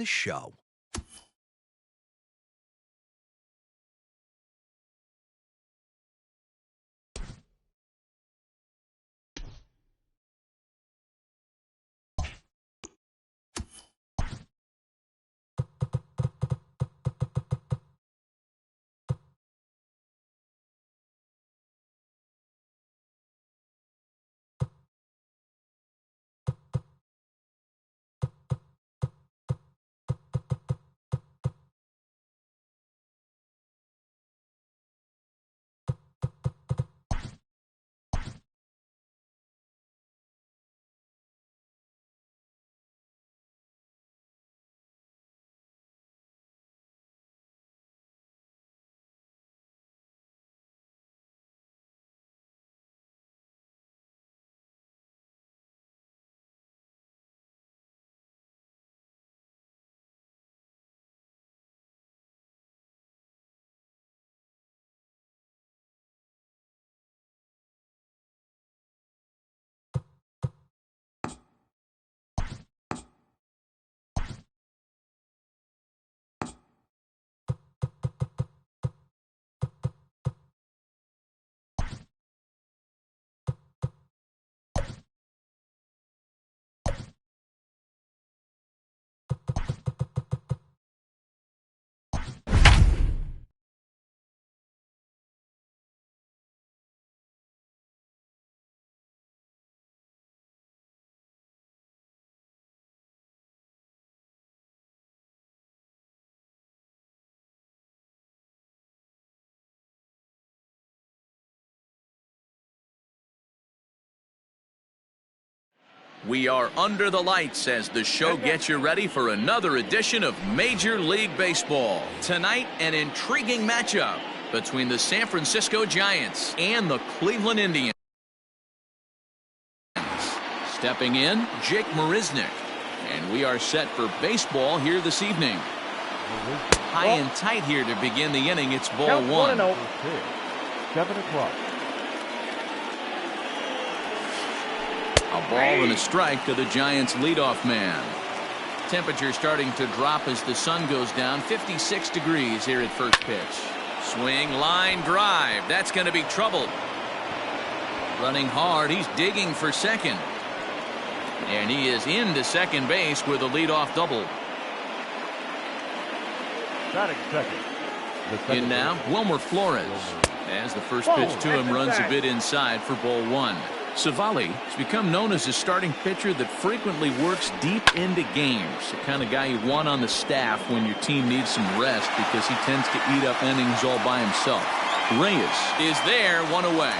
the show. We are under the lights as the show gets you ready for another edition of Major League Baseball. Tonight, an intriguing matchup between the San Francisco Giants and the Cleveland Indians. Stepping in, Jake Marisnick. And we are set for baseball here this evening. High and tight here to begin the inning. It's ball one. 7 o'clock. A ball and a strike to the Giants leadoff man. Temperature starting to drop as the sun goes down. 56 degrees here at first pitch. Swing, line, drive. That's going to be trouble. Running hard. He's digging for second. And he is into second base with a leadoff double. Batting second. In now, Wilmer Flores. As the first pitch to him runs a bit inside for ball one. Savali has become known as a starting pitcher that frequently works deep into games. The kind of guy you want on the staff when your team needs some rest because he tends to eat up innings all by himself. Reyes is there, one away.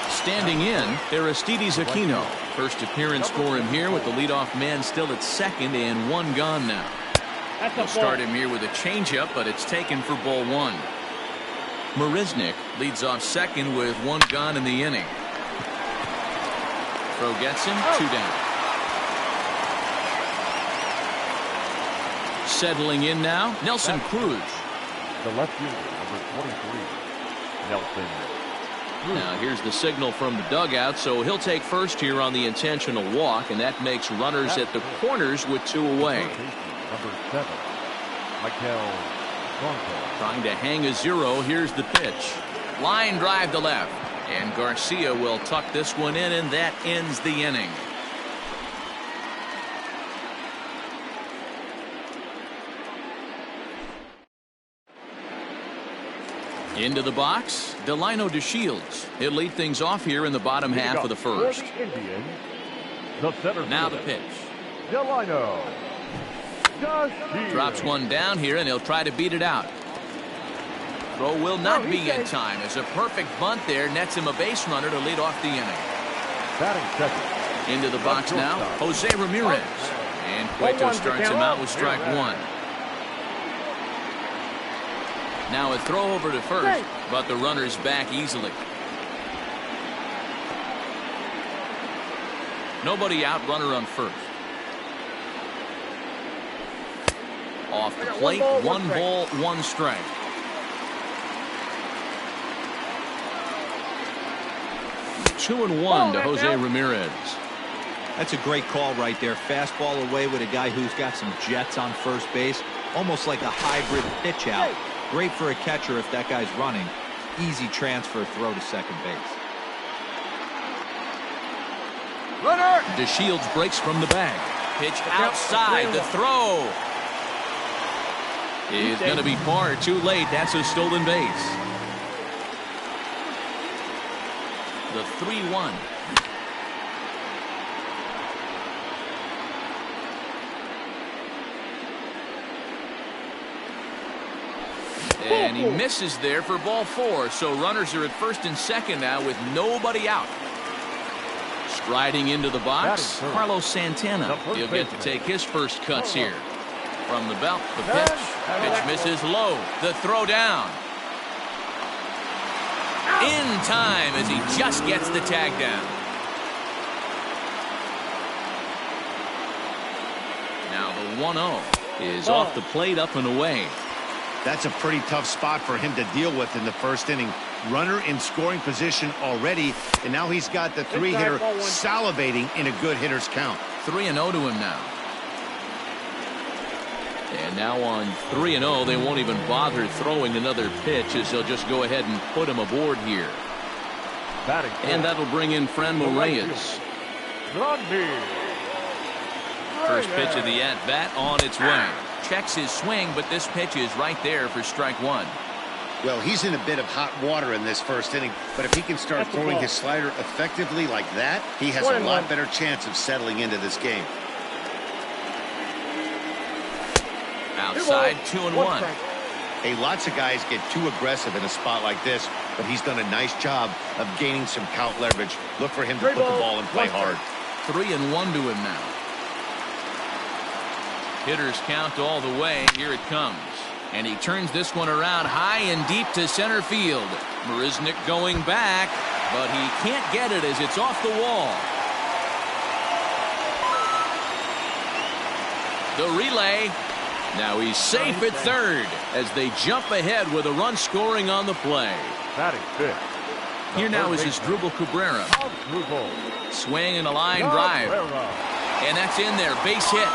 Standing in, Aristides Aquino. First appearance for him here with the leadoff man still at second and one gone now. We'll start him here with a changeup, but it's taken for ball one. Marisnick leads off second with one gone in the inning. Throw gets him, 2 down. Settling in now, Nelson Cruz. The left fielder, number 23, Nelson Cruz. Now here's the signal from the dugout, so he'll take first here on the intentional walk, and that makes runners at the corners with 2 away. Number 7, Michael Conco. Trying to hang a 0. Here's the pitch. Line drive to left. And Garcia will tuck this one in, and that ends the inning. Into the box, Delino DeShields. He'll lead things off here in the bottom half of the first. Now the pitch. Delino DeShields. Drops one down here, and he'll try to beat it out. Throw will not be in time as a perfect bunt there nets him a base runner to lead off the inning. Batting second. Into the box now, Jose Ramirez. And Cueto starts him out with strike one. Now a throw over to first, but the runner's back easily. Nobody out, runner on first. Off the plate, 1 ball, 1 strike. 2-1 to Jose Ramirez. That's a great call right there. Fastball away with a guy who's got some jets on first base. Almost like a hybrid pitch out. Great for a catcher if that guy's running. Easy transfer throw to second base. Runner! DeShields breaks from the bag. Pitch outside. The throw is going to be far too late. That's a stolen base. The 3-1. And he misses there for ball 4. So runners are at first and second now with nobody out. Striding into the box, Carlos Santana. He'll get to take his first cuts here. From the belt, the pitch. Pitch misses low. The throw down. In time as he just gets the tag down. Now the 1-0 is off the plate, up and away. That's a pretty tough spot for him to deal with in the first inning. Runner in scoring position already, and now he's got the 3-hitter salivating in a good hitter's count. 3-0 to him now. And now on 3-0, they won't even bother throwing another pitch as they'll just go ahead and put him aboard here. And that'll bring in Franmil Reyes. First pitch of the at-bat on its way. Checks his swing, but this pitch is right there for strike 1. Well, he's in a bit of hot water in this first inning, but if he can start throwing his slider effectively like that, he has a lot better chance of settling into this game. Outside, 2-1. Hey, lots of guys get too aggressive in a spot like this, but he's done a nice job of gaining some count leverage. Look for him to put the ball and play hard. 3-1 to him now. Hitters count all the way. Here it comes. And he turns this one around high and deep to center field. Marisnick going back, but he can't get it as it's off the wall. The relay. Now he's safe at third as they jump ahead with a run scoring on the play. Here now is Asdrubal Cabrera. Swing and a line drive. And that's in there. Base hit.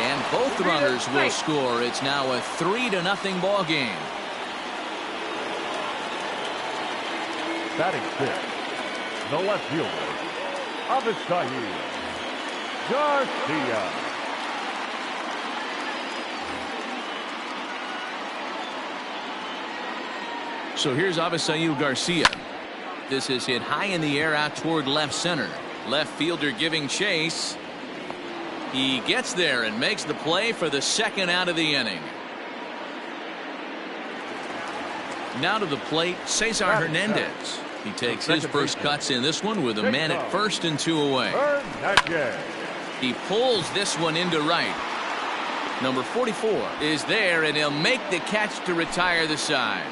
And both runners will score. It's now a 3-0 ball game. Batting fifth, the left fielder, Avisail Garcia. So here's Avisail Garcia. This is hit high in the air out toward left center. Left fielder giving chase. He gets there and makes the play for the second out of the inning. Now to the plate, Cesar Hernandez. He takes his first cuts in this one with a man at first and 2 away. He pulls this one into right. Number 44 is there, and he'll make the catch to retire the side.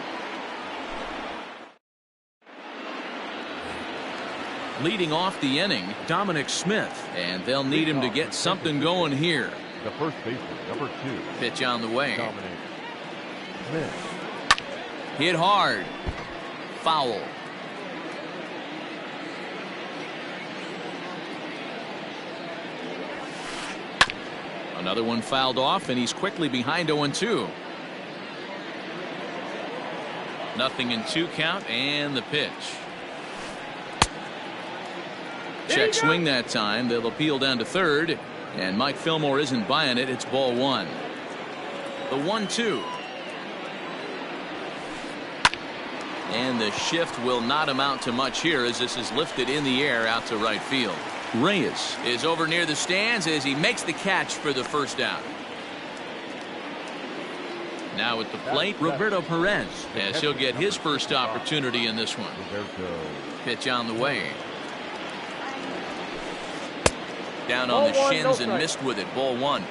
Leading off the inning, Dominic Smith, and they'll need him to get something going here. The first baseman, number 2. Pitch on the way. Dominic Smith. Hit hard. Foul. Another one fouled off, and he's quickly behind 0-2. Nothing in 2 count, and the pitch. Check swing that time. They'll appeal down to third, and Mike Fillmore isn't buying it. It's ball 1. The 1-2. And the shift will not amount to much here as this is lifted in the air out to right field. Reyes is over near the stands as he makes the catch for the first down. Now at the plate, Roberto Perez, as he'll get his first opportunity in this one. Pitch on the way. Down on the shins and missed with it. Ball 1.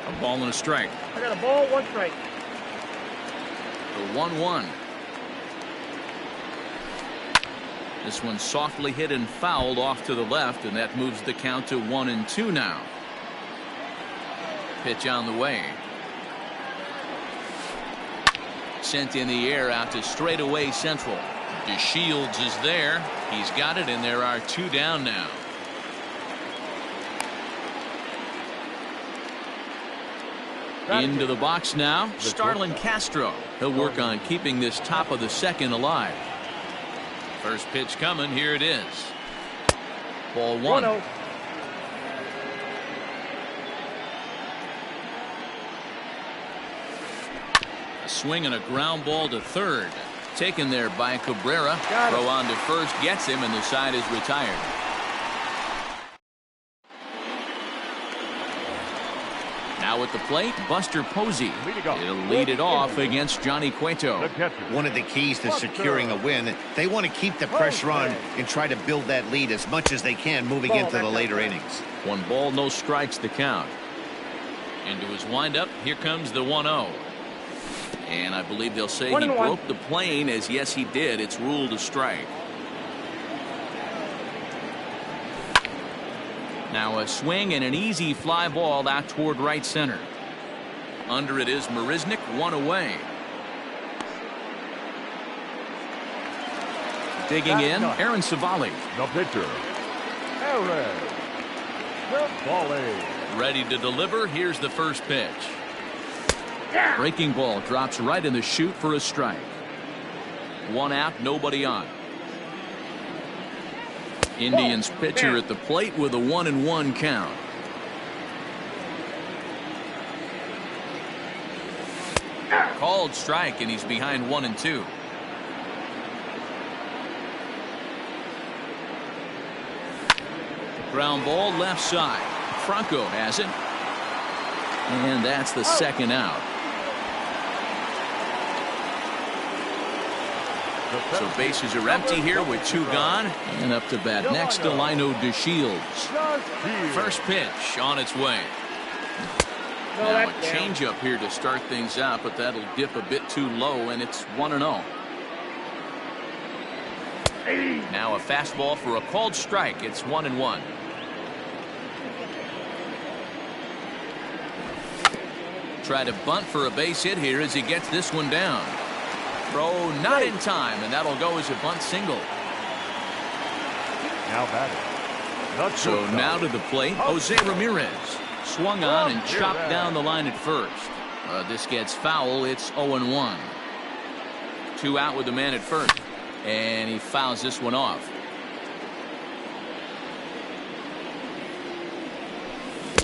A ball and a strike. I got a ball, 1 strike. The 1-1. This one softly hit and fouled off to the left, and that moves the count to 1-2 now. Pitch on the way. Sent in the air out to straightaway central. DeShields is there. He's got it, and there are 2 down now. Into the box now, Starlin Castro. He'll work on keeping this top of the second alive. First pitch coming. Here it is. Ball 1. A swing and a ground ball to third. Taken there by Cabrera. Throw on to first, gets him, and the side is retired. Now at the plate, Buster Posey. He'll lead it off against Johnny Cueto. One of the keys to securing a win, they want to keep the pressure on and try to build that lead as much as they can moving into the later innings. 1 ball, no strikes the count. Into his windup, here comes the 1-0. And I believe they'll say he broke the plane, as yes he did. It's ruled a strike. Now a swing and an easy fly ball out toward right center. Under it is Marisnick, 1 away. Digging in, Aaron Savali. The pitcher, Aaron Savali. Ready to deliver. Here's the first pitch. Breaking ball drops right in the chute for a strike. 1 out, nobody on. Indians pitcher at the plate with a 1-1 count. Called strike, and he's behind 1-2. Ground ball left side. Franco has it. And that's the second out. So bases are empty here with 2 gone. And up to bat next, Delino DeShields. First pitch on its way. Now a changeup here to start things out, but that'll dip a bit too low, and it's 1-0. Now a fastball for a called strike. It's 1-1. Try to bunt for a base hit here as he gets this one down. Throw not in time, and that'll go as a bunt single. Now batting. So now to the plate, Jose Ramirez. Swung on and chopped down the line at first. This gets foul. It's 0-1. 2 out with the man at first. And he fouls this one off.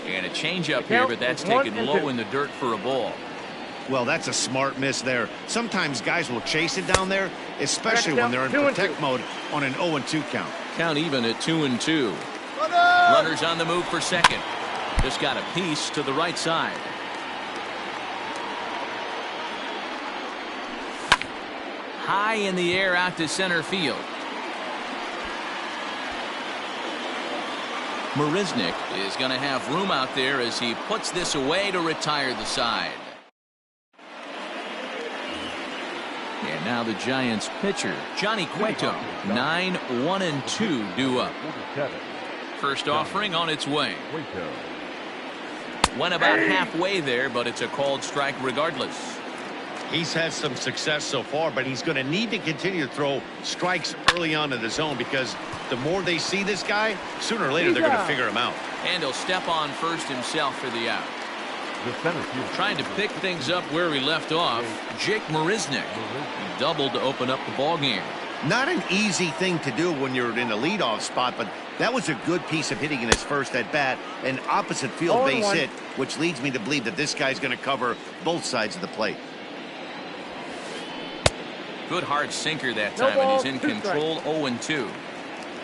And a changeup here, but that's taken low in the dirt for a ball. Well, that's a smart miss there. Sometimes guys will chase it down there, especially when they're in protect mode on an 0-2 count. Count even at 2-2. Runners on the move for second. Just got a piece to the right side. High in the air out to center field. Marisnick is going to have room out there as he puts this away to retire the side. And now the Giants pitcher, Johnny Cueto. 9-1-2 due up. First offering on its way. Went about halfway there, but it's a called strike regardless. He's had some success so far, but he's going to need to continue to throw strikes early on in the zone, because the more they see this guy, sooner or later they're going to figure him out. And he'll step on first himself for the out. Trying to pick things up where he left off, Jake Marisnick. He doubled to open up the ball game. Not an easy thing to do when you're in the leadoff spot, but that was a good piece of hitting in his first at bat, an opposite field base hit, which leads me to believe that this guy's going to cover both sides of the plate. Good hard sinker that time, and he's in control. 0-2.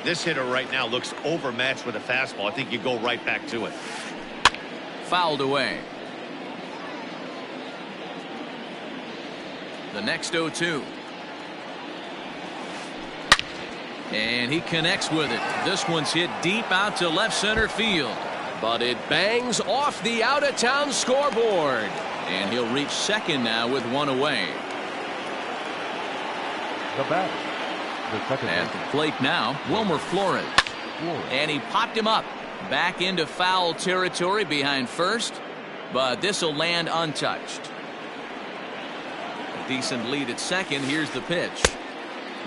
This hitter right now looks overmatched with a fastball. I think you go right back to it. Fouled away. The next 0-2. And he connects with it. This one's hit deep out to left center field. But it bangs off the out-of-town scoreboard. And he'll reach second now with 1 away. The batter, at the plate now, Wilmer Flores. And he popped him up. Back into foul territory behind first. But this will land untouched. Decent lead at second. Here's the pitch.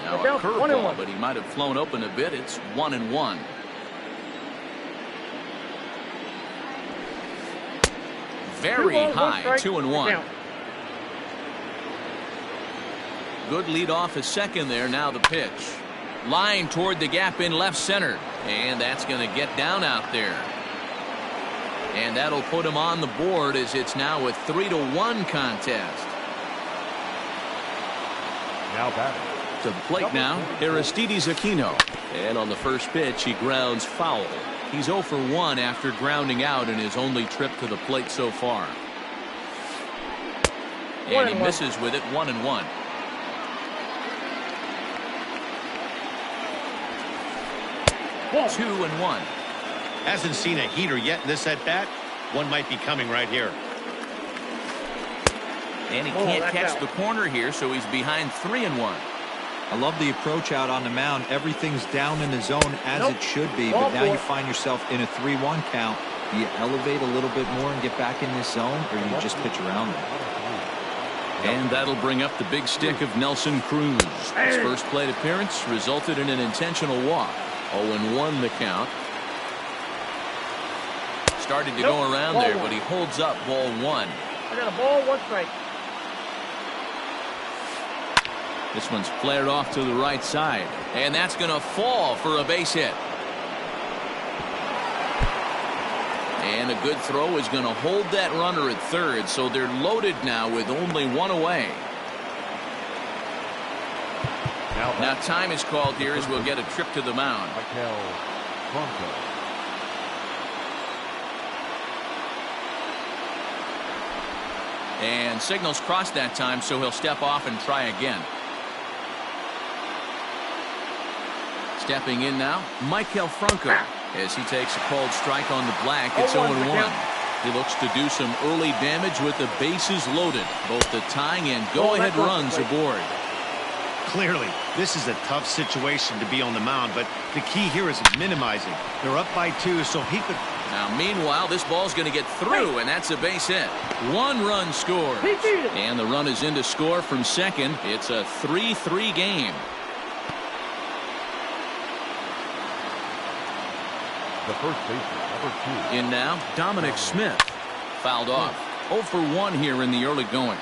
Now a curveball, but he might have flown open a bit. It's 1-1. Very high, 2-1. Good lead off his second there. Now the pitch. Line toward the gap in left center. And that's going to get down out there. And that'll put him on the board as it's now a 3-1 contest. Now batting. To the plate now, Aristides Aquino. And on the first pitch, he grounds foul. He's 0 for 1 after grounding out in his only trip to the plate so far. And he misses with it, 1-1. Two and one. Hasn't seen a heater yet in this at bat. One might be coming right here. And he can't catch the corner here, so he's behind 3-1. I love the approach out on the mound. Everything's down in the zone as it should be, but now you find yourself in a 3-1 count. Do you elevate a little bit more and get back in this zone, or you just pitch around it? And that'll bring up the big stick of Nelson Cruz. His first plate appearance resulted in an intentional walk. 0-1 the count. Started to go around there, but he holds up ball one. I got a ball, 1 strike. This one's flared off to the right side, and that's going to fall for a base hit. And a good throw is going to hold that runner at third, so they're loaded now with only one away. Now time is called here as we'll get a trip to the mound. Maikel Franco. And signals crossed that time, so he'll step off and try again. Stepping in now, Maikel Franco, as he takes a called strike on the black. It's 0-1. He looks to do some early damage with the bases loaded. Both the tying and go-ahead runs aboard. Clearly, this is a tough situation to be on the mound, but the key here is minimizing. They're up by 2, so he could... Now, meanwhile, this ball's going to get through, and that's a base hit. 1 run scores. And the run is in to score from second. It's a 3-3 game. The first baseman, number 2. In now, Dominic Smith. Fouled off. 0 for 1 here in the early going.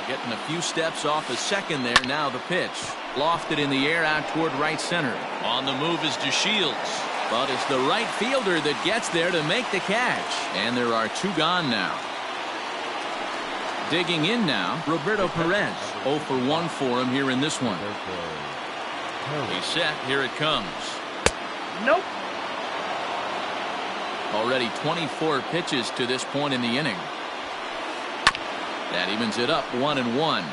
Getting a few steps off a second there. Now the pitch. Lofted in the air out toward right center. On the move is DeShields. But it's the right fielder that gets there to make the catch. And there are 2 gone now. Digging in now, Roberto Perez. 0 for 1 for him here in this one. He's set. Here it comes. Nope. Already 24 pitches to this point in the inning. That evens it up 1-1.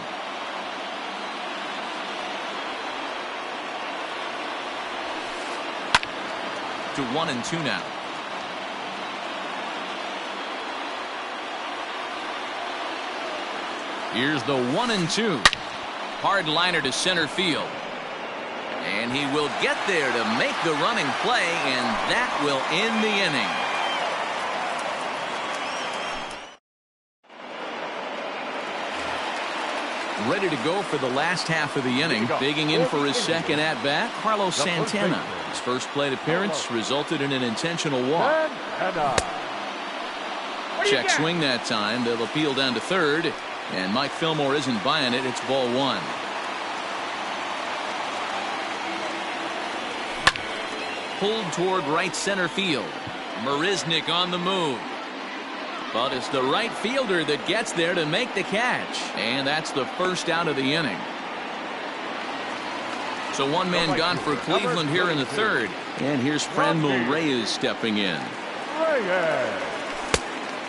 To 1-2 now. Here's the 1-2. Hard liner to center field. And he will get there to make the running play, and that will end the inning. Ready to go for the last half of the inning. Digging in for his second at-bat, Carlos Santana. His first plate appearance resulted in an intentional walk. Check swing that time. They'll appeal down to third, and Mike Fillmore isn't buying it. It's ball 1. Pulled toward right center field. Marisnick on the move. But it's the right fielder that gets there to make the catch. And that's the first out of the inning. So 1 man gone for Cleveland here in the third. And here's Franmil Reyes stepping in.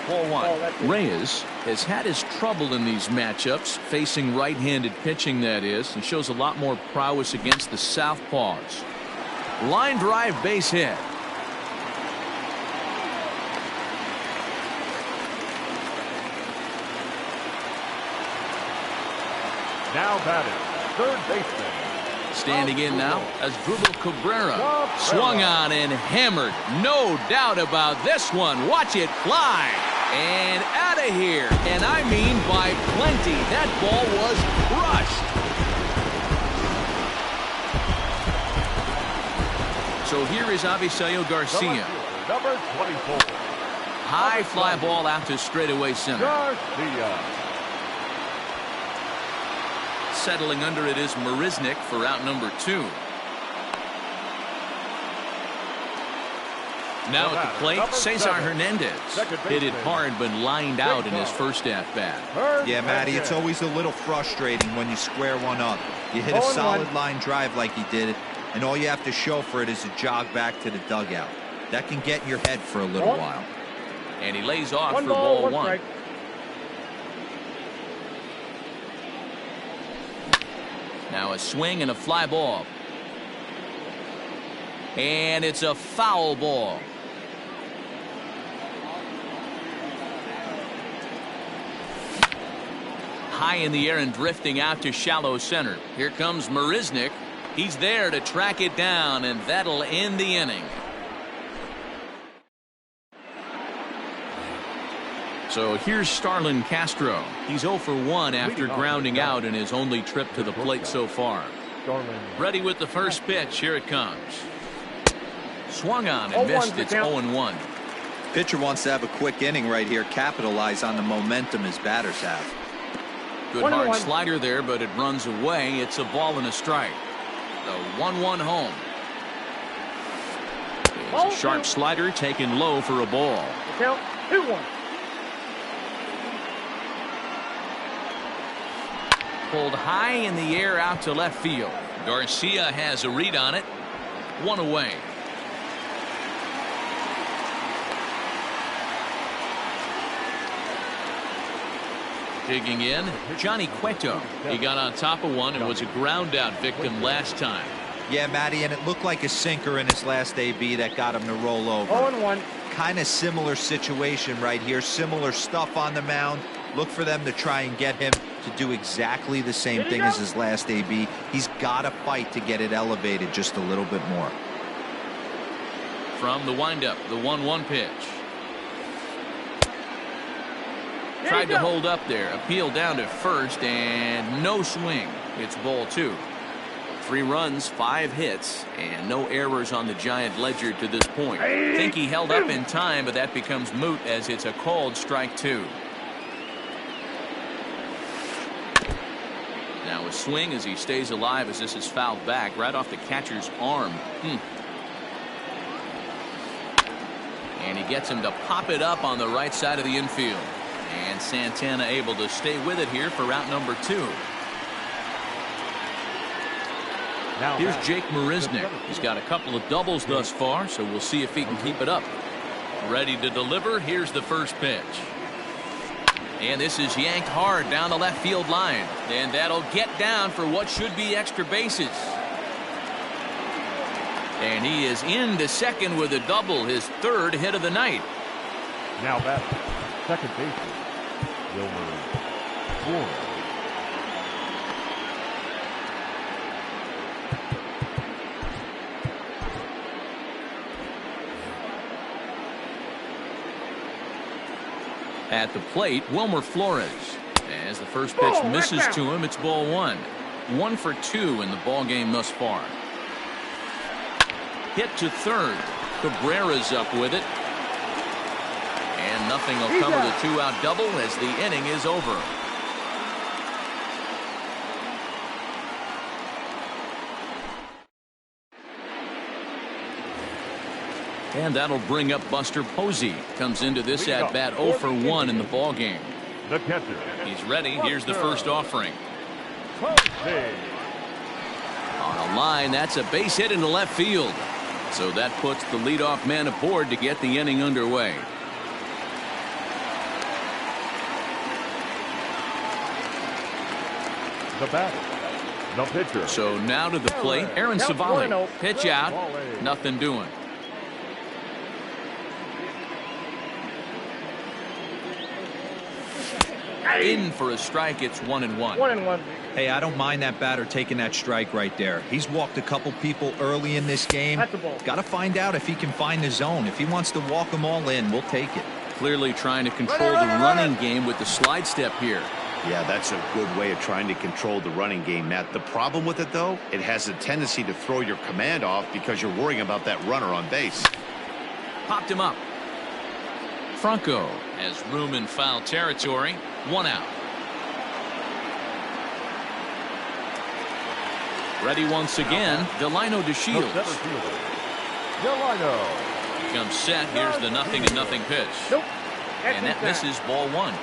Ball 1. Reyes has had his trouble in these matchups, facing right-handed pitching, that is, and shows a lot more prowess against the southpaws. Line drive base hit. Now batting, third baseman. Standing in now, Asdrubal Cabrera. Swung on and hammered. No doubt about this one. Watch it fly. And out of here. And I mean by plenty. That ball was crushed. So here is Avisail Garcia. Number 24. High fly ball out to straightaway center. Garcia. Settling under it is Marisnick for out number 2. Now at the plate, Cesar Hernandez. Hit it hard but lined out in his first at-bat. Yeah, Matty, it's always a little frustrating when you square one up. You hit a solid line drive like he did, and all you have to show for it is a jog back to the dugout. That can get in your head for a little while. And he lays off for ball 1. Now a swing and a fly ball. And it's a foul ball. High in the air and drifting out to shallow center. Here comes Marisnick. He's there to track it down, and that'll end the inning. So here's Starlin Castro. He's 0 for 1 after grounding out in his only trip to the plate so far. Ready with the first pitch. Here it comes. Swung on and missed. It's 0-1. Pitcher wants to have a quick inning right here, capitalize on the momentum his batters have. Good hard slider there, but it runs away. It's a ball and a strike. The 1-1 home. Here's a sharp slider taken low for a ball. Count 2-1. Pulled high in the air out to left field. Garcia has a read on it. 1 away. Digging in, Johnny Cueto. He got on top of one and was a ground out victim last time. Yeah, Matty, and it looked like a sinker in his last AB that got him to roll over. 0-1. Kind of similar situation right here. Similar stuff on the mound. Look for them to try and get him to do exactly the same thing as his last AB. He's got to fight to get it elevated just a little bit more. From the windup, the 1-1 pitch. Tried to hold up there. Appeal down to first and no swing. It's ball 2. 3 runs, 5 hits, and no errors on the Giant ledger to this point. Think he held up in time, but that becomes moot as it's a called strike 2. Now a swing as he stays alive as this is fouled back right off the catcher's arm. And he gets him to pop it up on the right side of the infield. And Santana able to stay with it here for route number 2. Here's Jake Marisnick. He's got a couple of doubles thus far, so we'll see if he can keep it up. Ready to deliver. Here's the first pitch. And this is yanked hard down the left field line. And that'll get down for what should be extra bases. And he is into second with a double, his 3rd hit of the night. Now batting, second baseman, Wilmer Flores. At the plate, Wilmer Flores. As the first pitch misses to him, it's ball 1. 1 for 2 in the ball game thus far. Hit to third. Cabrera's up with it. And nothing will cover the 2-out double as the inning is over. And that'll bring up Buster Posey. Comes into this at bat 0 for 1 in the ball game. The catcher. He's ready. Here's the first offering. Posey. On a line, that's a base hit into left field. So that puts the leadoff man aboard to get the inning underway. The batter, the pitcher. So now to the plate, Aaron Civale. Pitch out, nothing doing. In for a strike. It's 1-1. 1-1. Hey, I don't mind that batter taking that strike right there. He's walked a couple people early in this game. That's a ball. Got to find out if he can find the zone. If he wants to walk them all in, we'll take it. Clearly trying to control the running game with the slide step here. Yeah, that's a good way of trying to control the running game, Matt. The problem with it, though, it has a tendency to throw your command off because you're worrying about that runner on base. Popped him up. Franco has room in foul territory. 1 out. Ready once again, Delino DeShields. Delino. Comes set. Here's the 0-0 pitch. Nope. And that misses, ball 1.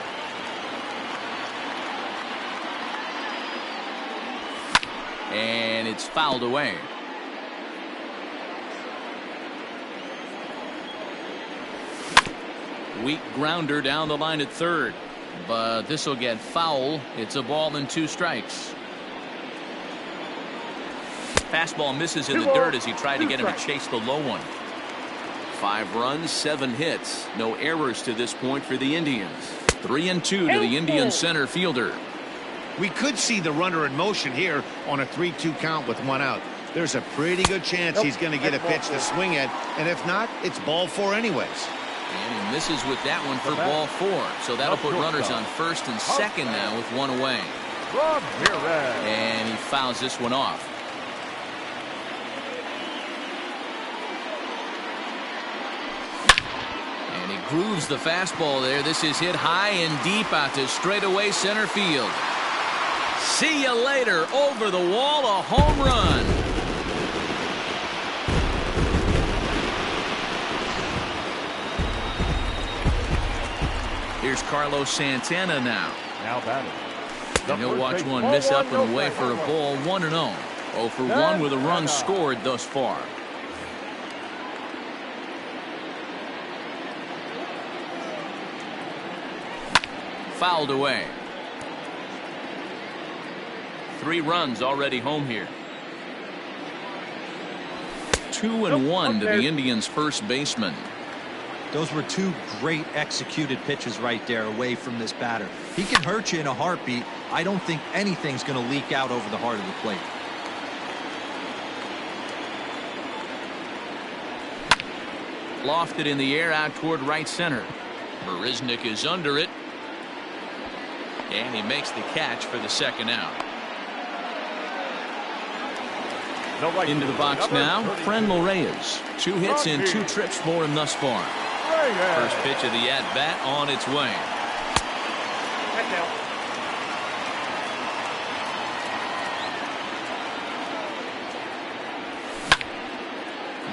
And it's fouled away. Weak grounder down the line at third. But this will get foul. It's a ball and 2 strikes. Fastball misses in the dirt as he tried to get him to chase the low one. 5 runs, 7 hits. No errors to this point for the Indians. 3-2 to the Indian center fielder. We could see the runner in motion here on a 3-2 count with 1 out. There's a pretty good chance he's going to get a pitch to swing at, and if not, it's ball 4 anyways. And he misses with that one for ball 4. So that'll put runners on first and second now with 1 away. And he fouls this one off. And he grooves the fastball there. This is hit high and deep out to straightaway center field. See you later. Over the wall, a home run. Here's Carlos Santana now. Now batting. And he'll watch one miss up and away for a ball. 1-0. 0 for 1 with a run scored thus far. Fouled away. 3 runs already home here. 2-1 to the Indians' first baseman. Those were 2 great executed pitches right there away from this batter. He can hurt you in a heartbeat. I don't think anything's going to leak out over the heart of the plate. Lofted in the air out toward right center. Marisnick is under it. And he makes the catch for the 2nd out. Into the box now, Franmil Reyes. 2 hits and 2 trips for him thus far. First pitch of the at-bat on its way.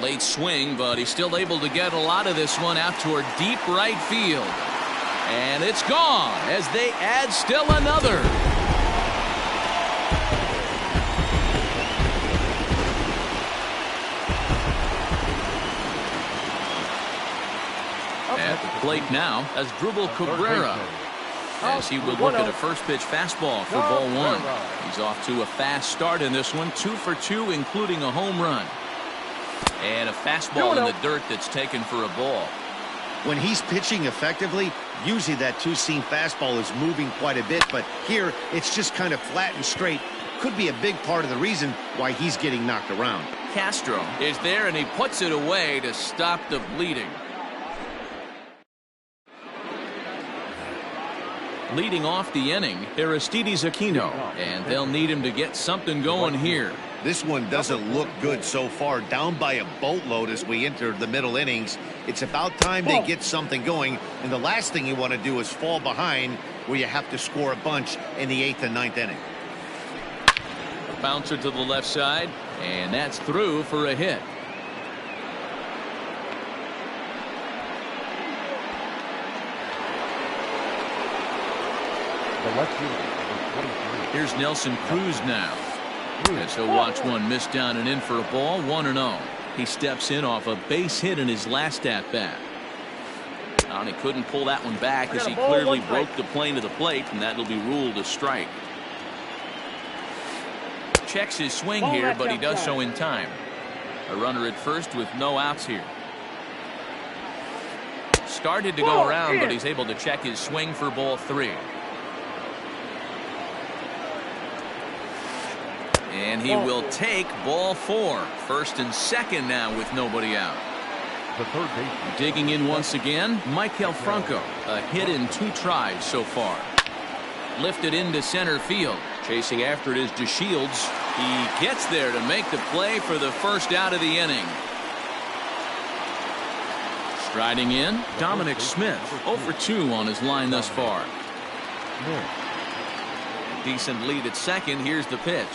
Late swing, but he's still able to get a lot of this one out toward deep right field. And it's gone as they add still another. At the plate now as Drupal Cabrera, as he would look at a first pitch fastball for ball 1. He's off to a fast start in this one. 2 for 2, including a home run. And a fastball in the dirt that's taken for a ball. When he's pitching effectively, usually that 2-seam fastball is moving quite a bit, but here it's just kind of flat and straight. Could be a big part of the reason why he's getting knocked around. Castro is there and he puts it away to stop the bleeding. Leading off the inning, Aristides Aquino, and they'll need him to get something going here. This one doesn't look good so far. Down by a boatload as we enter the middle innings. It's about time they get something going, and the last thing you want to do is fall behind where you have to score a bunch in the 8th and 9th inning. A bouncer to the left side, and that's through for a hit. Here's Nelson Cruz now. As he'll watch one miss down and in for a ball. 1-0. He steps in off a base hit in his last at bat. And he couldn't pull that one back as he clearly broke the plane to the plate, and that'll be ruled a strike. Checks his swing here, but he does so in time. A runner at first with no outs here. Started to go around, but he's able to check his swing for ball 3. And he will take ball 4. First and second now with nobody out. the third baseman. Digging in once again, Maikel Franco. A hit in 2 tries so far. Lifted into center field. Chasing after it is DeShields. He gets there to make the play for the first out of the inning. Striding in, Dominic Smith. 0 for 2 on his line thus far. Decent lead at second. Here's the pitch.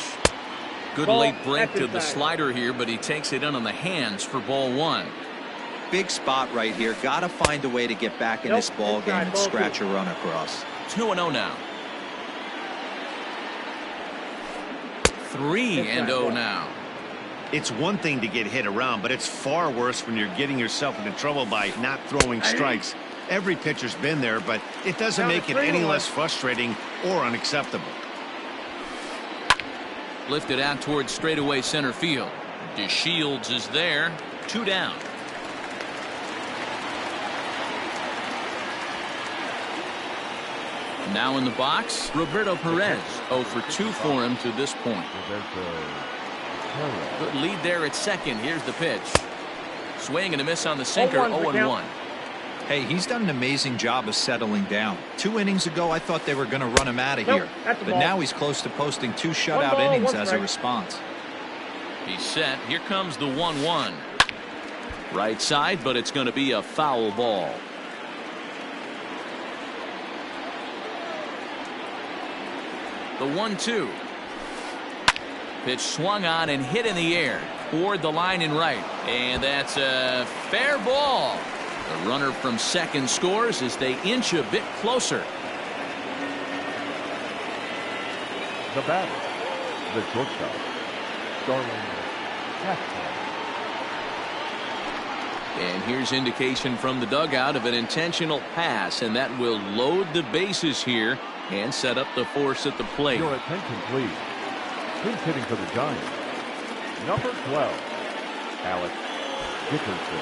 Good late break to the slider here, but he takes it in on the hands for ball 1. Big spot right here. Got to find a way to get back in this ball game and scratch a run across. 2-0 now. 3-0 now. It's one thing to get hit around, but it's far worse when you're getting yourself into trouble by not throwing strikes. Every pitcher's been there, but it doesn't make it any less frustrating or unacceptable. Lifted out towards straightaway center field. DeShields is there. 2 down. Now in the box, Roberto Perez. 0 for 2 for him to this point. Good lead there at second. Here's the pitch. Swing and a miss on the sinker. 0-1. Hey, he's done an amazing job of settling down. 2 innings ago, I thought they were going to run him out of here. But now he's close to posting 2 shutout innings as a response. He's set. Here comes the 1-1. Right side, but it's going to be a foul ball. The 1-2. Pitch swung on and hit in the air toward the line and right. And that's a fair ball. The runner from second scores as they inch a bit closer. The batter, the shortstop, Starling Machado. And here's indication from the dugout of an intentional pass, and that will load the bases here and set up the force at the plate. Your attention, please. Who's hitting for the Giants? Number 12, Alex Dickerson.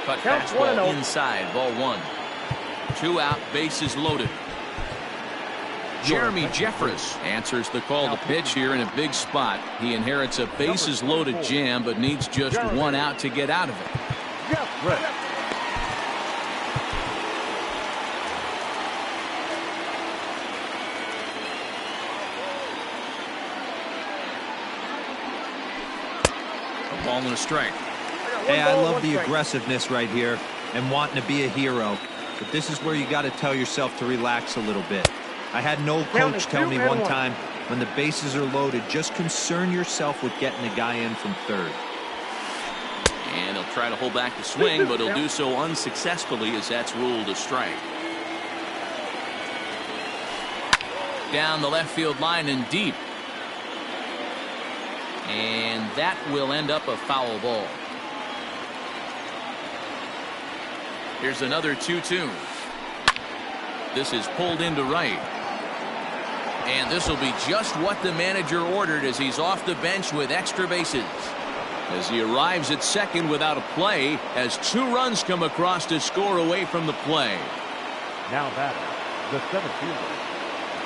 Cut fastball inside, ball 1. 2 out, bases loaded. Jeremy Jeffress answers the call to pitch here in a big spot. He inherits a bases loaded jam, but needs just 1 out to get out of it. Jeffress. A ball and a strike. Hey, I love the aggressiveness right here and wanting to be a hero. But this is where you got to tell yourself to relax a little bit. I had an old coach tell me one time, when the bases are loaded, just concern yourself with getting a guy in from third. And he'll try to hold back the swing, but he'll do so unsuccessfully as that's ruled a strike. Down the left field line and deep. And that will end up a foul ball. Here's another 2-2. This is pulled into right. And this will be just what the manager ordered as he's off the bench with extra bases. As he arrives at second without a play, as 2 runs come across to score away from the play. Now batter, the center fielder,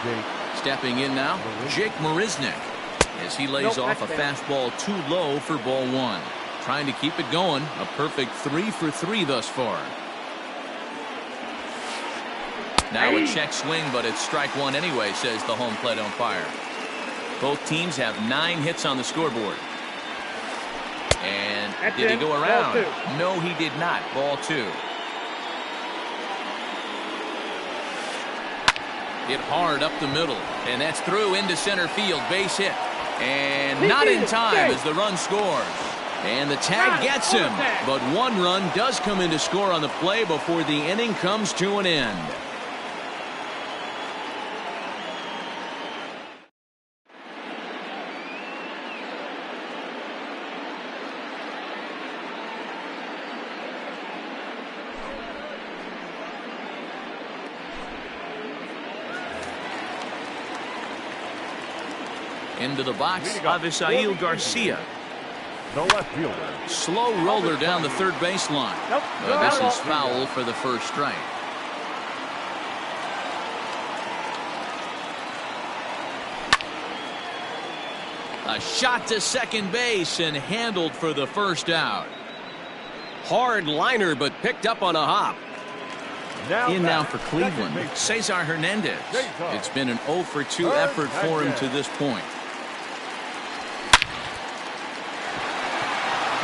Jake. Stepping in now, Jake Marisnick, as he lays off a fastball too low for ball 1. Trying to keep it going. A perfect 3 for 3 thus far. Now a check swing, but it's strike 1 anyway, says the home plate umpire. Both teams have 9 hits on the scoreboard. And did he go around? No, he did not. Ball 2. Hit hard up the middle, and that's through into center field. Base hit. And not in time as the run scores. And the tag gets him. But 1 run does come in to score on the play before the inning comes to an end. Into the box, Avisail Garcia. The left fielder. Slow roller down the third baseline. Nope. This is foul for the first strike. A shot to second base and handled for the first out. Hard liner, but picked up on a hop. In now for Cleveland, Cesar Hernandez. It's been an 0 for 2 effort for him to this point.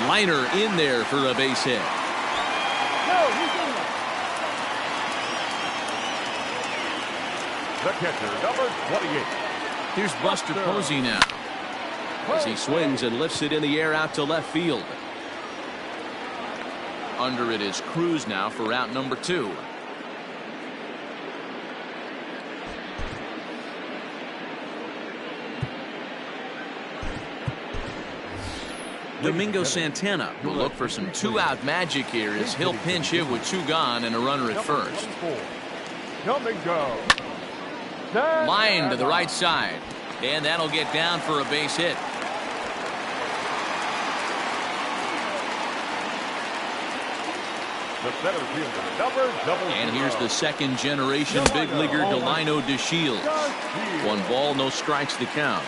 Liner in there for a base hit. The catcher, number 28. Here's Buster Posey now, As he swings and lifts it in the air out to left field. Under it is Cruz now for out number 2. Domingo Santana will look for some 2-out magic here as he'll pinch hit with 2 gone and a runner at first. Domingo. Line to the right side, and that'll get down for a base hit. The center fielder, number 00. And here's the second generation big leaguer Delino DeShields. 1 ball, no strikes to count.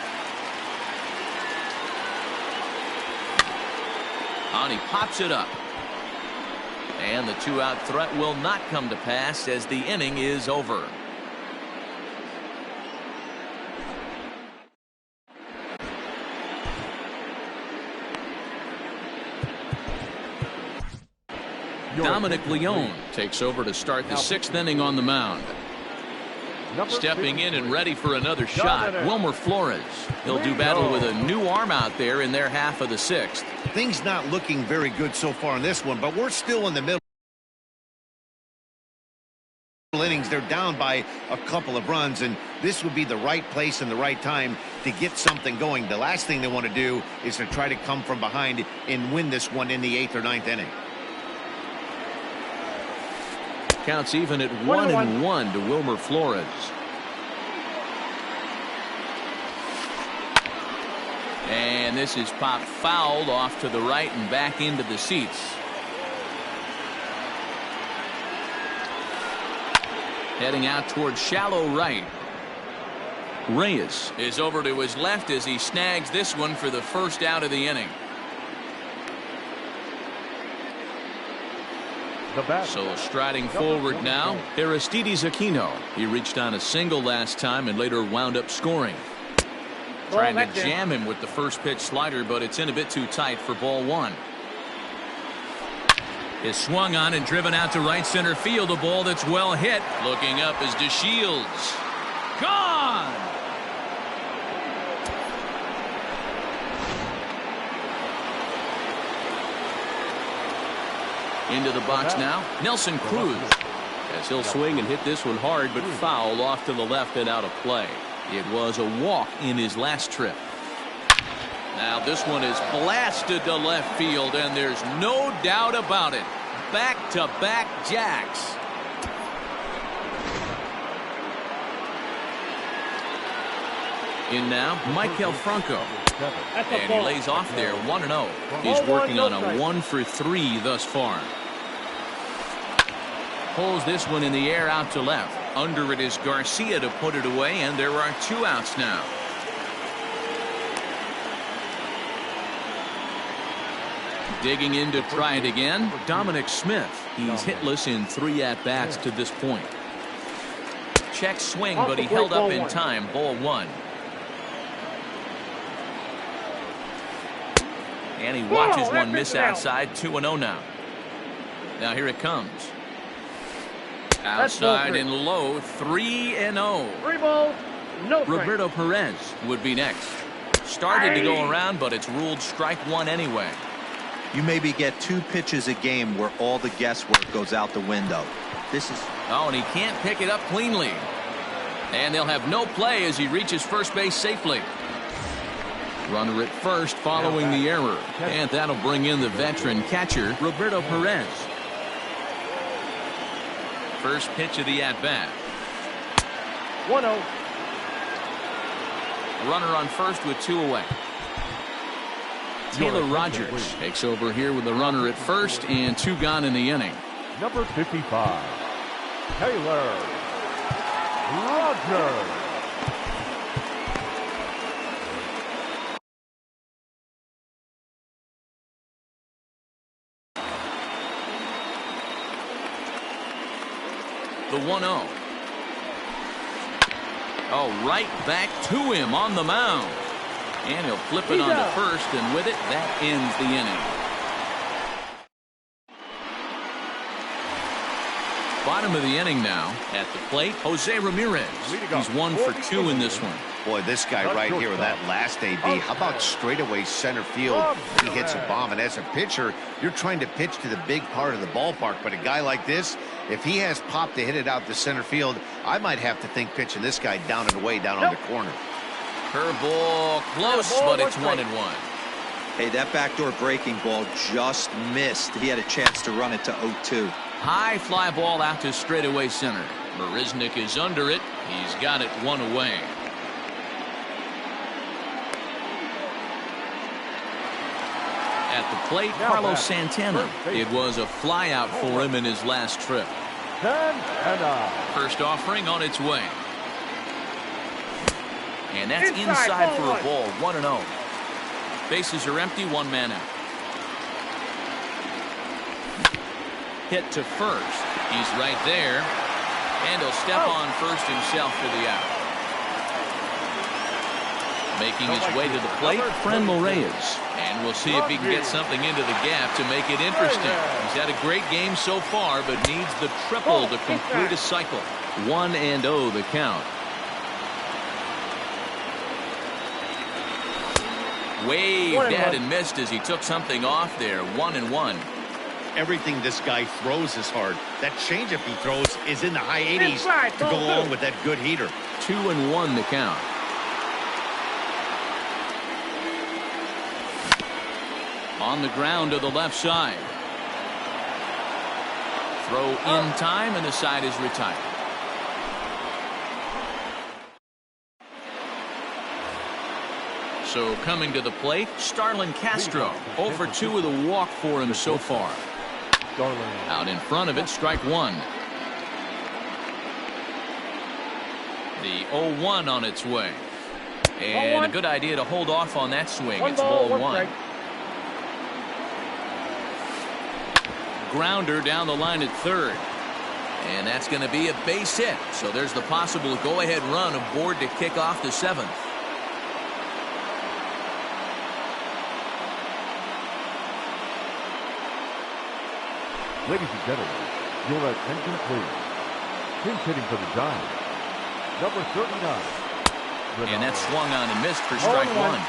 And he pops it up. And the 2-out threat will not come to pass as the inning is over. Dominic Leone takes over to start the 6th inning on the mound. Stepping in and ready for another shot, Wilmer Flores. He'll do battle with a new arm out there in their half of the 6th. Things not looking very good so far in this one, but we're still in the middle innings. They're down by a couple of runs, and this would be the right place and the right time to get something going. The last thing they want to do is to try to come from behind and win this one in the 8th or 9th inning. Counts even at 1-1 to Wilmer Flores. And this is popped fouled off to the right and back into the seats. Heading out towards shallow right. Reyes is over to his left as he snags this one for the first out of the inning. So striding forward now, Aristides Aquino. He reached on a single last time and later wound up scoring. Trying to jam him with the first pitch slider, but it's in a bit too tight for ball 1. Is swung on and driven out to right center field. A ball that's well hit. Looking up is DeShields. Gone! Into the box now, Nelson Cruz. As he'll swing and hit this one hard, but foul off to the left and out of play. It was a walk in his last trip. Now this one is blasted to left field, and there's no doubt about it. Back-to-back jacks. In now, Maikel Franco. And he lays off there 1-0. He's working on a 1 for 3 thus far. Pulls this one in the air out to left. Under it is Garcia to put it away, and there are 2 outs now. Digging in to try it again, Dominic Smith. He's hitless in 3 at-bats to this point. Check swing, but he held up in time. Ball 1. And he watches one miss outside. 2-0 now. Now here it comes. Outside and low. 3-0. 3 balls, no strikes. Roberto Perez would be next. Started to go around, but it's ruled strike 1 anyway. You maybe get 2 pitches a game where all the guesswork goes out the window. This is... Oh, and he can't pick it up cleanly. And they'll have no play as he reaches first base safely. Runner at first following the error. And that'll bring in the veteran catcher, Roberto Perez. First pitch of the at-bat. 1-0. Runner on first with 2 away. Taylor Rogers takes over here with the runner at first and 2 gone in the inning. Number 55, Taylor Rogers. The 1-0. Oh, right back to him on the mound. And he'll flip it onto first, and with it, that ends the inning. Bottom of the inning now. At the plate, Jose Ramirez. He's 1 for 2 in this one. Boy, this guy right here with that last AB, how about straightaway center field? He hits a bomb, and as a pitcher, you're trying to pitch to the big part of the ballpark, but a guy like this, if he has pop to hit it out to center field, I might have to think pitching this guy down and away down on the corner. Curveball close, but it's 1-1. Hey, that backdoor breaking ball just missed. He had a chance to run it to 0-2. High fly ball out to straightaway center. Marisnick is under it. He's got it 1 away. At the plate, Carlos Santana. It was a fly out for him in his last trip. First offering on its way. And that's inside for a ball. 1-0. Bases are empty. 1 man out. Hit to first. He's right there. And he'll step on first himself for the out. Making his way to the plate, Franmil Reyes. And we'll see if he can get something into the gap to make it interesting. He's had a great game so far, but needs the triple to complete a cycle. 1-0 the count. Waved at and missed as he took something off there. 1-1. Everything this guy throws is hard. That changeup he throws is in the high 80s to go along with that good heater. 2-1 the count. On the ground to the left side. Throw in time, and the side is retired. So coming to the plate, Starlin Castro. 0 for 2 with a walk for him so far. Out in front of it, strike 1. The 0-1 on its way. And a good idea to hold off on that swing. It's ball 1. Grounder down the line at third. And that's going to be a base hit. So there's the possible go-ahead run aboard to kick off the 7th. Ladies and gentlemen, your attention please. Pinch hitting for the Giants, number 39. And that swung on and missed for strike 1.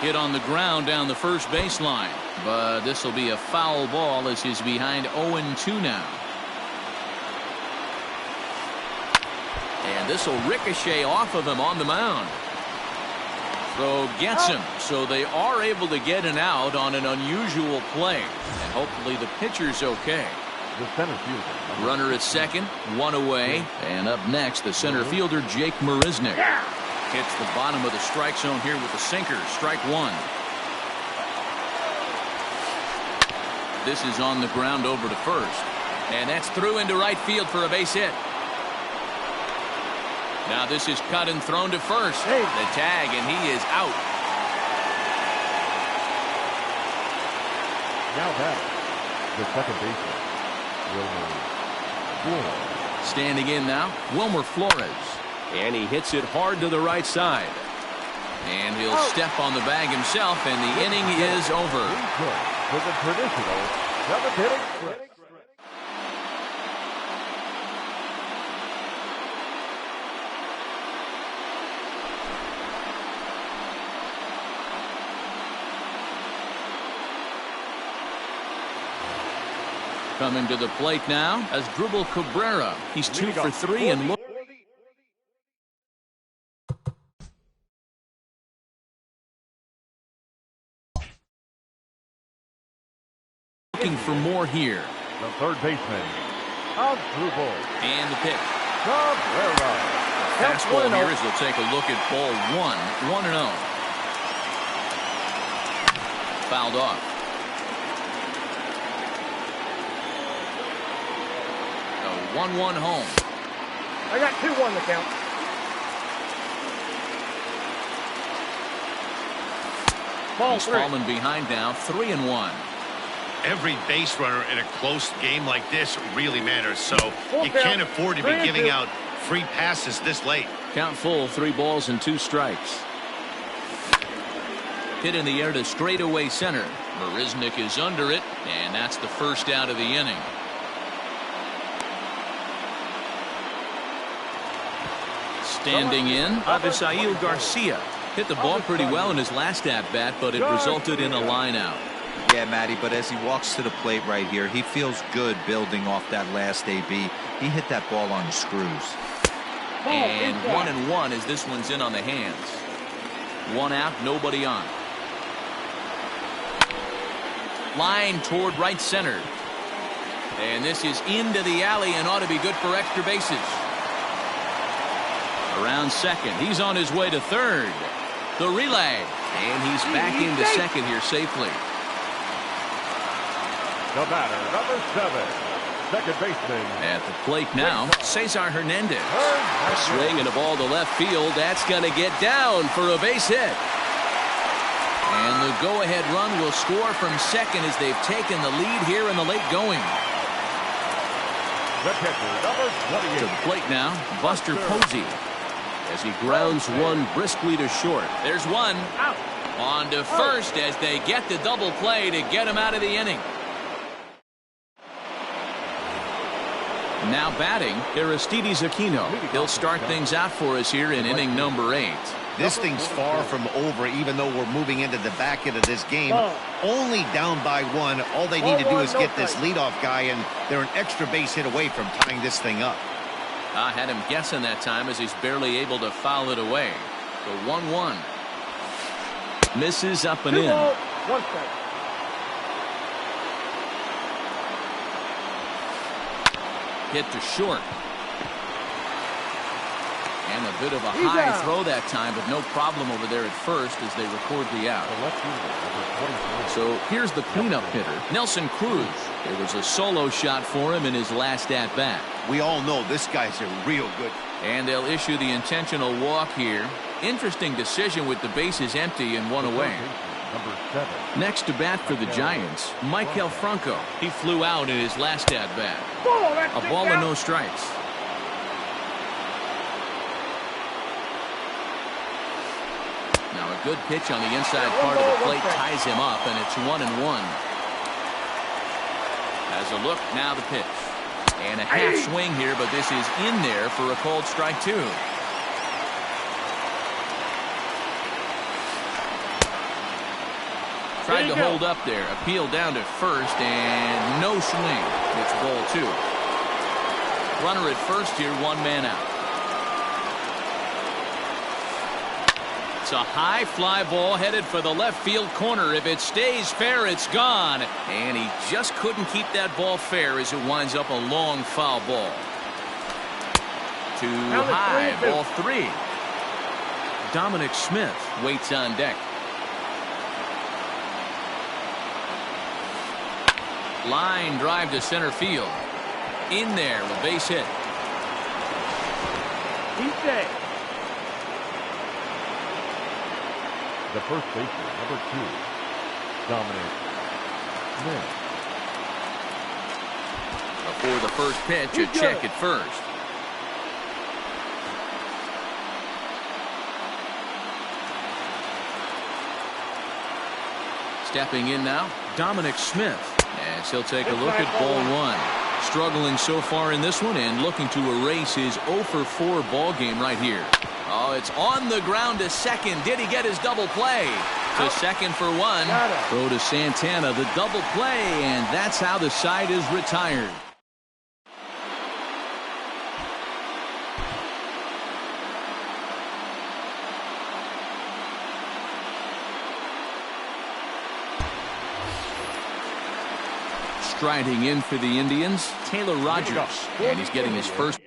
Hit on the ground down the first baseline, but this will be a foul ball as he's behind 0-2 now. And this will ricochet off of him on the mound. Throw gets him, so they are able to get an out on an unusual play, and hopefully the pitcher's okay. The center fielder. Runner at second, 1 away, and up next the center fielder Jake Marisnick. Hits the bottom of the strike zone here with the sinker. Strike 1. This is on the ground over to first. And that's through into right field for a base hit. Now this is cut and thrown to first. The tag, and he is out. Now that the second baseman, Wilmer Flores. Standing in now, Wilmer Flores. And he hits it hard to the right side. And he'll step on the bag himself, and the inning is over. For the traditional 7th inning stretch. Coming to the plate now as Drupal Cabrera. He's 2 for 3 and looking for more here. The third baseman, Drupal. And the pitch. Cabrera. Fastball here as they'll take a look at ball one. 1-0. Fouled off. A 1-1 home. I got 2-1 the count. He's fallen behind now, 3-1. Every base runner in a close game like this really matters, so you can't afford to be giving out free passes this late. Count full, 3 balls and 2 strikes. Hit in the air to straightaway center. Marisnick is under it, and that's the first out of the inning. Standing in, Avisail Garcia. Hit the ball pretty well in his last at-bat, but it resulted in a line-out. Yeah, Matty, but as he walks to the plate right here, he feels good building off that last AB. He hit that ball on the screws. And 1-1 as this one's in on the hands. 1 out, nobody on. Line toward right center. And this is into the alley and ought to be good for extra bases. Around second, he's on his way to third. The relay, and he's back into second here safely. The batter, number 7, second baseman. At the plate now, Cesar Hernandez. A swing and a ball to left field. That's going to get down for a base hit. And the go-ahead run will score from second as they've taken the lead here in the late going. The pitcher, number 28. To the plate now, Buster Posey. As he grounds one briskly to short. There's one. Out. On to first as they get the double play to get him out of the inning. Now batting, Aristides Aquino. He'll start things out for us here in inning number 8. This thing's far from over, even though we're moving into the back end of this game. Only down by 1. All they need to do is get this leadoff guy, and they're an extra base hit away from tying this thing up. I had him guessing that time as he's barely able to foul it away. The 1-1. Misses up and 2 in. balls, 1 strike. Hit to short. And a bit of a high throw that time, but no problem over there at first as they record the out. So here's the cleanup hitter, Nelson Cruz. There was a solo shot for him in his last at-bat. We all know this guy's a real good. And they'll issue the intentional walk here. Interesting decision with the bases empty and 1 away. Number 7. Next to bat for the Giants, Maikel Franco. He flew out in his last at-bat. A ball and no strikes. Now a good pitch on the inside part of the plate ties him up, and it's 1-1. As a look, now the pitch. And a half swing here, but this is in there for a called strike 2. Tried to hold up there. Appeal down to first, and no swing. It's ball 2. Runner at first here, 1 man out. It's a high fly ball headed for the left field corner. If it stays fair, it's gone. And he just couldn't keep that ball fair as it winds up a long foul ball. Too high, ball 3. Dominic Smith waits on deck. Line drive to center field. In there, a base hit. He's safe. The first baseman, number 2, Dominic Smith. Before the first pitch, a check at first. Stepping in now, Dominic Smith. As he'll take a look at ball 1. Struggling so far in this one and looking to erase his 0 for 4 ball game right here. Oh, it's on the ground to second. Did he get his double play? To second for 1. Throw to Santana, the double play, and that's how the side is retired. Striding in for the Indians, Taylor Rogers, and he's getting his first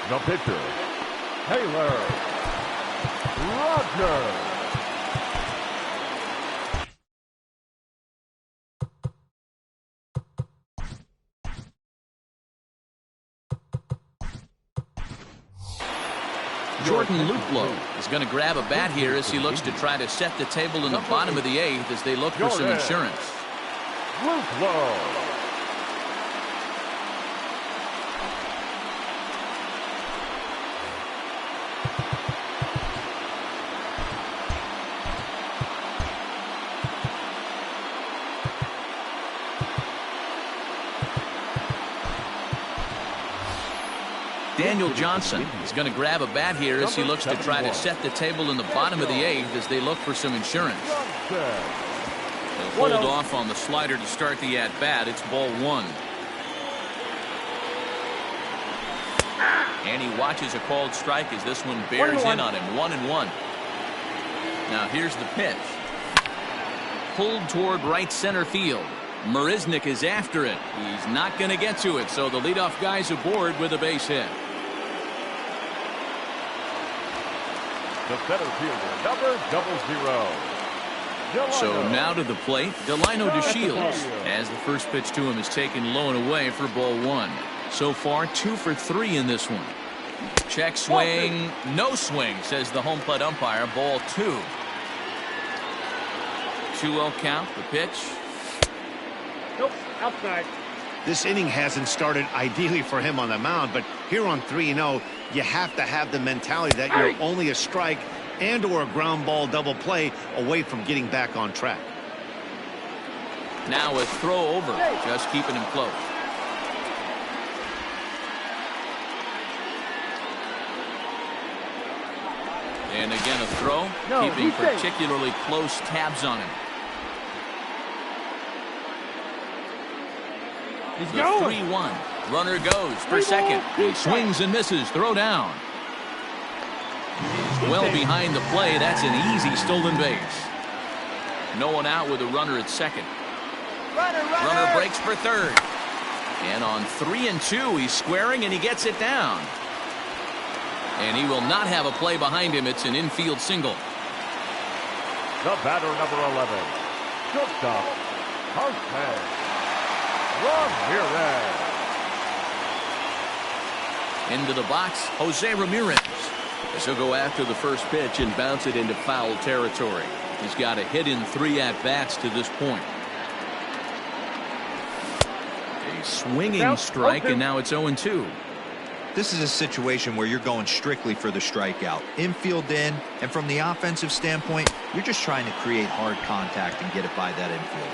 The pitcher, Taylor Rogers. Jordan Luplow is going to grab a bat here as he looks to try to set the table in the bottom of the eighth as they look for some insurance. Luplow. Daniel Johnson is going to grab a bat here as he looks to try to set the table in the bottom of the eighth as they look for some insurance. They'll hold off on the slider to start the at-bat. It's ball one. And he watches a called strike as this one bears in on him. 1-1. Now here's the pitch. Pulled toward right center field. Marisnick is after it. He's not going to get to it, so the leadoff guy's aboard with a base hit. The center fielder, number 00. So now to the plate, Delino DeShields, as the first pitch to him is taken low and away for ball one. So far, 2 for 3 in this one. Check swing, no swing, says the home plate umpire. Ball 2. 2-0 count, the pitch. Nope, outside. This inning hasn't started ideally for him on the mound, but here on 3-0, you have to have the mentality that you're only a strike and or a ground ball double play away from getting back on track. Now a throw over, just keeping him close. And again a throw, keeping particularly close tabs on him. The 3-1. Runner goes for second. He swings and misses. Throw down. He's well behind the play. That's an easy stolen base. No one out with a runner at second. Runner breaks for third. And on 3-2, he's squaring and he gets it down. And he will not have a play behind him. It's an infield single. The batter, number 11. Shortstop, Hartman Ramirez. Into the box, Jose Ramirez. As he'll go after the first pitch and bounce it into foul territory. He's got a hit in 3 at-bats to this point. A swinging strike, and now it's 0-2. This is a situation where you're going strictly for the strikeout. Infield in, and from the offensive standpoint, you're just trying to create hard contact and get it by that infield.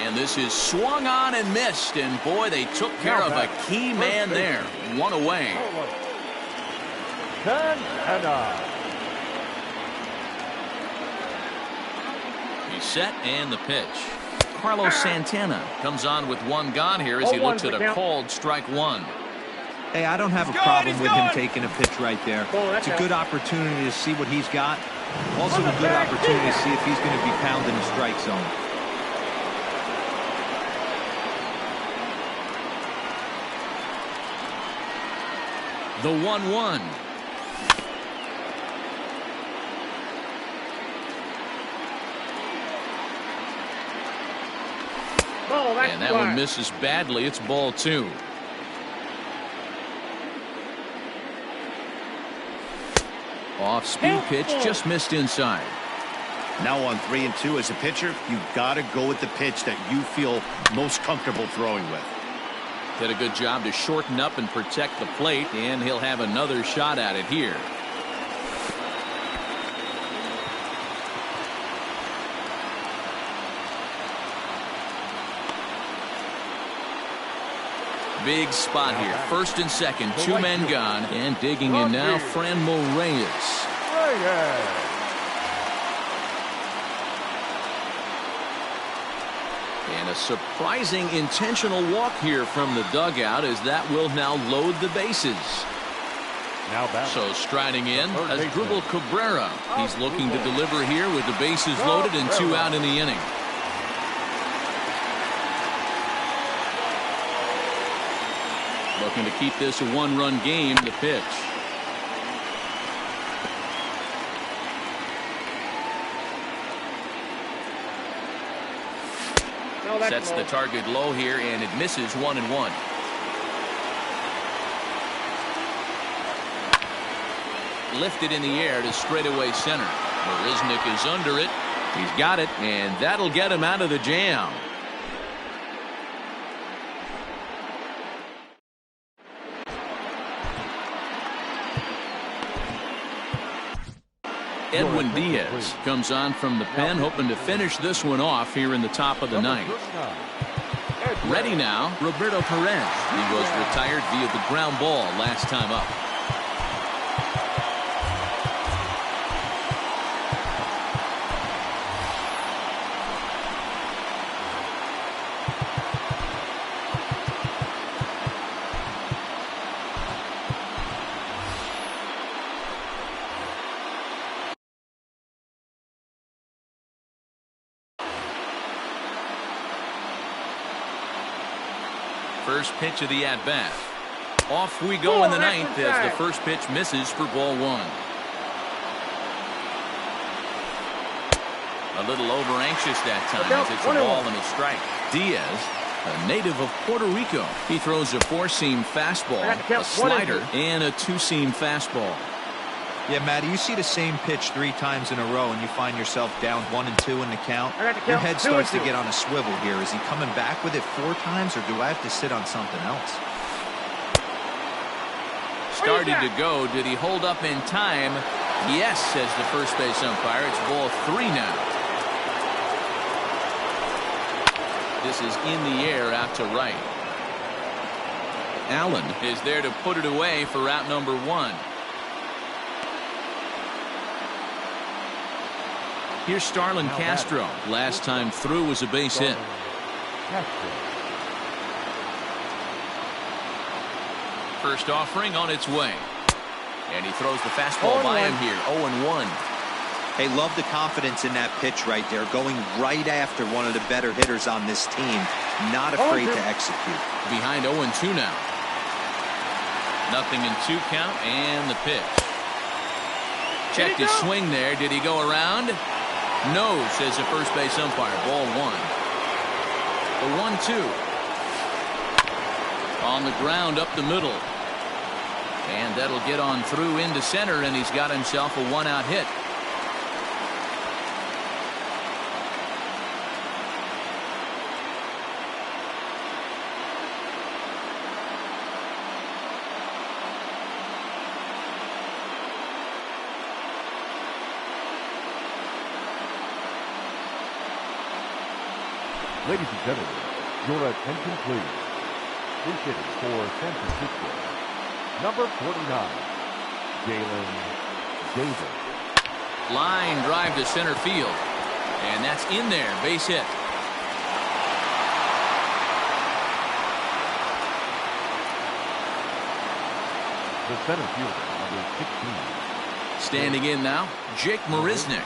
And this is swung on and missed, and boy, they took care of a key man there. 1 away. 10-9. He's set, and the pitch. Carlos Santana comes on with 1 gone here as he looks at a called strike 1. Hey, I don't have a problem with him taking a pitch right there. It's a good opportunity to see what he's got. Also a good opportunity to see if he's going to be pounding the strike zone. The 1-1. And that one misses badly. It's ball 2. Off-speed pitch, just missed inside. Now on 3-2 as a pitcher, you've got to go with the pitch that you feel most comfortable throwing with. Did a good job to shorten up and protect the plate, and he'll have another shot at it here. Big spot here. First and second, 2 men gone, and digging in now, Franmil Reyes. And a surprising intentional walk here from the dugout as that will now load the bases. So striding in as Asdrubal Cabrera. He's looking to deliver here with the bases loaded and 2 out in the inning. Looking to keep this a 1-run game. The pitch. that's Sets low. the target low here, and it misses 1-1. Lifted in the air to straightaway center. Marisnick is under it. He's got it, and that'll get him out of the jam. Edwin Diaz comes on from the pen, hoping to finish this one off here in the top of the ninth. Ready now, Roberto Perez. He was retired via the ground ball last time up. First pitch of the at-bat. Off we go in the ninth as the first pitch misses for ball one. A little over-anxious that time as it's a ball and a strike. Diaz, a native of Puerto Rico. He throws a four-seam fastball, a slider, and a two-seam fastball. Yeah, Matty, you see the same pitch 3 times in a row and you find yourself down 1-2 in the count. Your head starts to get on a swivel here. Is he coming back with it 4 times, or do I have to sit on something else? Started to go. Did he hold up in time? Yes, says the first base umpire. It's ball 3 now. This is in the air out to right. Allen is there to put it away for out number 1. Here's Starlin Castro. Last time through was a base hit. First offering on its way. And he throws the fastball by him here. 0-1. Hey, love the confidence in that pitch right there. Going right after one of the better hitters on this team. Not afraid to execute. Behind 0-2 now. Nothing in 2 count and the pitch. Checked his swing there. Did he go around? No, says the first base umpire. Ball 1. The 1-2. On the ground up the middle. And that'll get on through into center, and he's got himself a 1-out hit. Ladies and gentlemen, your attention please. Who's hitting for San Francisco? Number 49, Jalen Davis. Line drive to center field. And that's in there. Base hit. The center fielder, number 16. Standing in now, Jake Marisnick.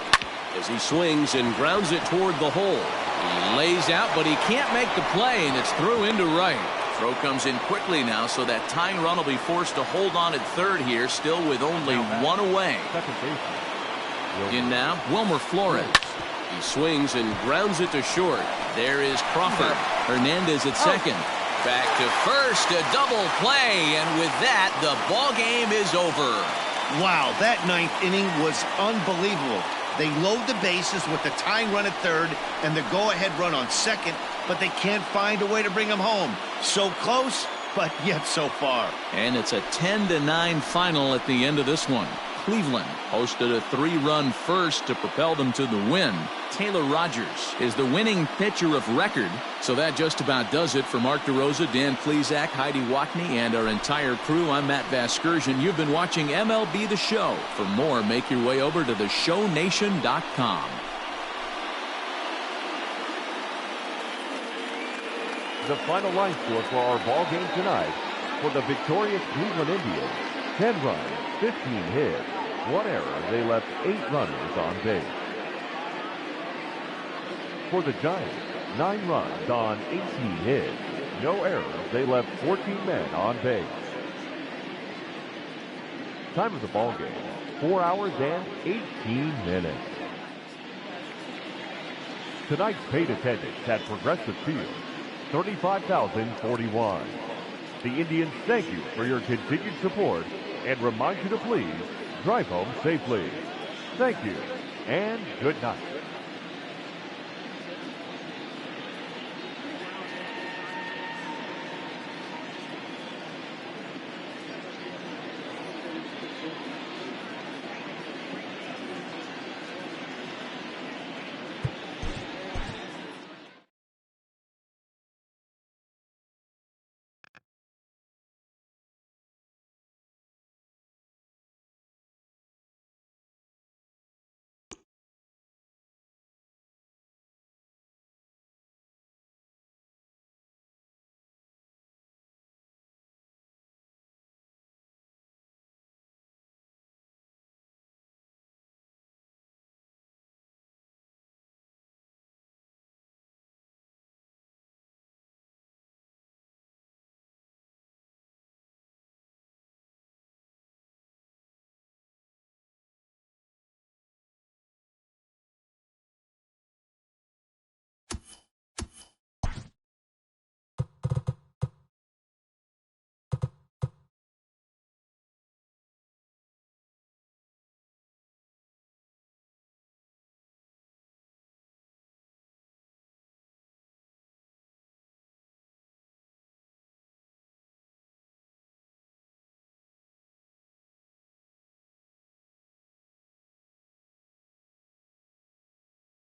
As he swings and grounds it toward the hole. He lays out, but he can't make the play, and it's through into right. Throw comes in quickly now, so that tying run will be forced to hold on at third here, still with only 1 away. Second baseman. In now, Wilmer Flores. He swings and grounds it to short. There is Crawford. Hernandez at second. Back to first, a double play, and with that, the ball game is over. Wow, that 9th inning was unbelievable. They load the bases with the tying run at third and the go-ahead run on second, but they can't find a way to bring them home. So close, but yet so far. And it's a 10-9 final at the end of this one. Cleveland hosted a 3-run first to propel them to the win. Taylor Rogers is the winning pitcher of record. So that just about does it for Mark DeRosa, Dan Plesac, Heidi Watney, and our entire crew. I'm Matt Vasgersian. You've been watching MLB The Show. For more, make your way over to theshownation.com. The final line score for our ball game tonight: for the victorious Cleveland Indians, 10 runs, 15 hits, 1 error. They left 8 runners on base. For the Giants, 9 runs on 18 hits, no errors. They left 14 men on base. Time of the ball game: 4 hours and 18 minutes. Tonight's paid attendance at Progressive Field, 35,041. The Indians thank you for your continued support and remind you to please drive home safely. Thank you, and good night.